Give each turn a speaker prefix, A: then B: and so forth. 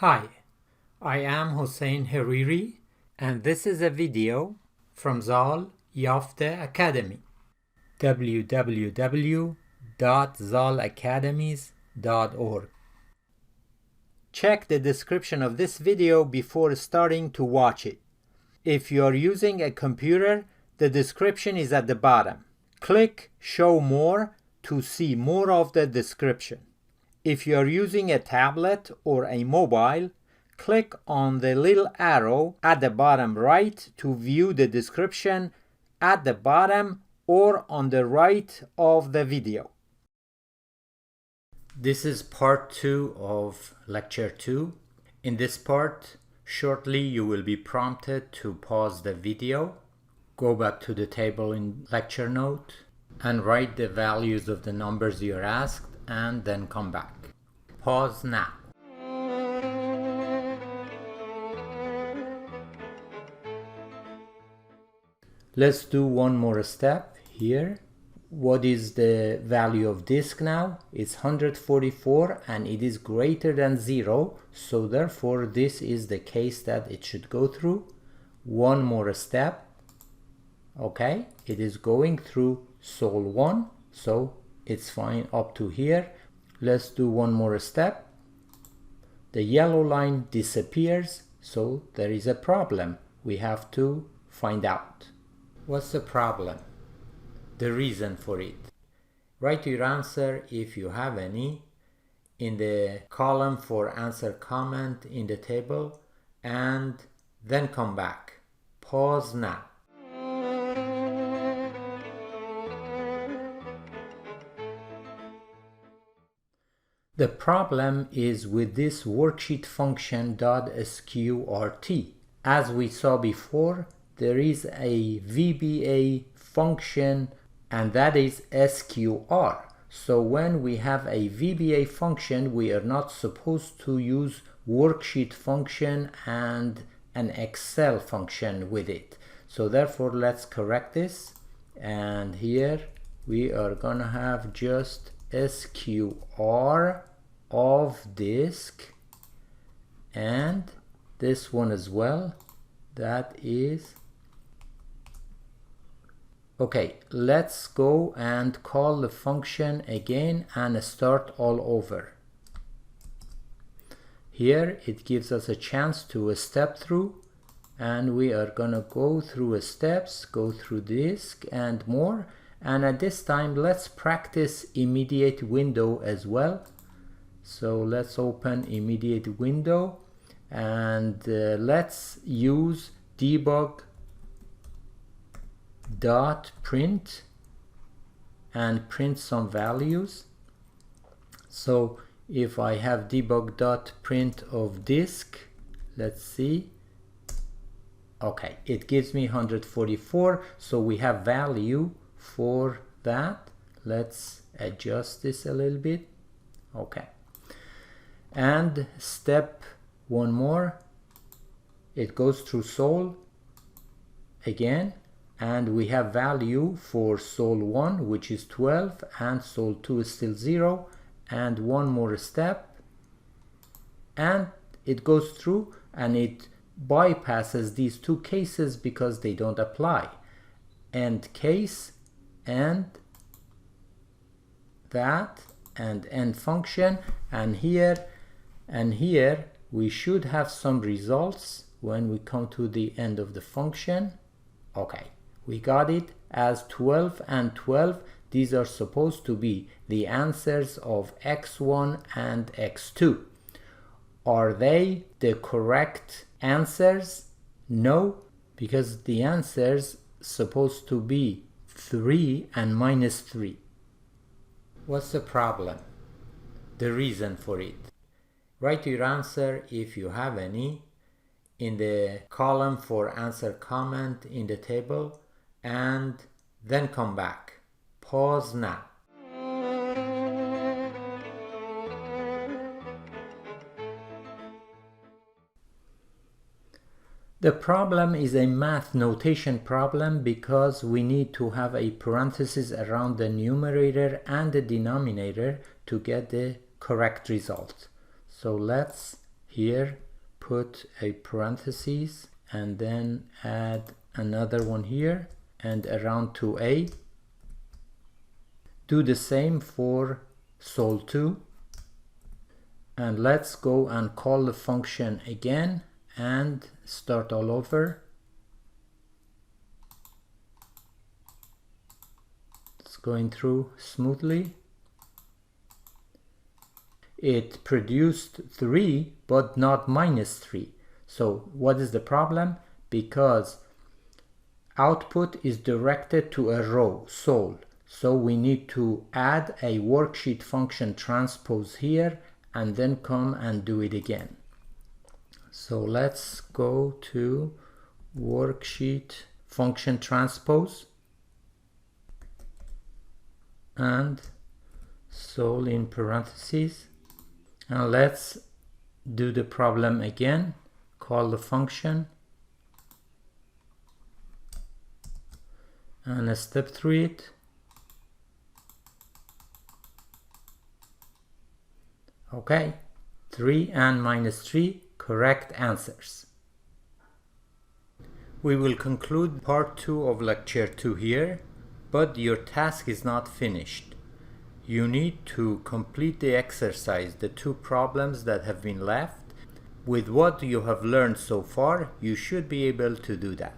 A: Hi, I am Hossein Hariri, and this is a video from Zal Yafte Academy. www.zalacademies.org. Check the description of this video before starting to watch it. If you are using a computer, the description is at the bottom. Click Show More to see more of the description. If you are using a tablet or a mobile, click on the little arrow at the bottom right to view the description at the bottom or on the right of the video. This is part 2 of lecture 2. In this part, shortly you will be prompted to pause the video, go back to the table in lecture note, and write the values of the numbers you are asked, and then come back. Pause now. Let's do one more step here. What is the value of disk now? It's 144 and it is greater than 0, so therefore this is the case that it should go through. One more step. Okay, it is going through Sol 1, so it's fine up to here. Let's do one more step. The yellow line disappears, so there is a problem. We have to find out. What's the problem? The reason for it. Write your answer if you have any in the column for answer comment in the table and then come back. Pause now. The problem is with this worksheet function .sqrt. As we saw before, there is a VBA function and that is SQR. So when we have a VBA function, we are not supposed to use worksheet function and an Excel function with it. So therefore let's correct this, and here we are gonna have just SQR of disk and this one as well. That is okay. Let's go and call the function again and start all over. Here it gives us a chance to step through, and we are gonna go through steps, go through disk and more. And at this time let's practice immediate window as well. So let's open immediate window and let's use debug.print and print some values. So if I have debug.print of disk, let's see. Okay, it gives me 144, so we have value for that. Let's adjust this a little bit. Okay. And step one more, it goes through Sol again, and we have value for Sol 1, which is 12, and Sol 2 is still 0, and one more step, and it goes through and it bypasses these two cases because they don't apply. End case and that and end function, and here we should have some results when we come to the end of the function. Okay, we got it as 12 and 12. These are supposed to be the answers of x1 and x2. Are they the correct answers? No, because the answers supposed to be 3 and minus 3. What's the problem? The reason for it. Write your answer if you have any in the column for answer comment in the table and then come back. Pause now. The problem is a math notation problem because we need to have a parenthesis around the numerator and the denominator to get the correct result. So let's here, put a parentheses and then add another one here and around 2a. Do the same for sol2, and let's go and call the function again and start all over. It's going through smoothly. It produced 3 but not -3. So what is the problem? Because output is directed to a row, sol. So we need to add a worksheet function transpose here and then come and do it again. So let's go to worksheet function transpose and sol in parentheses, and let's do the problem again. Call the function and step through it. Okay, 3 and -3, correct answers. We will conclude part 2 of lecture 2 here, but your task is not finished. You need to complete the exercise, the 2 problems that have been left. With what you have learned so far, you should be able to do that.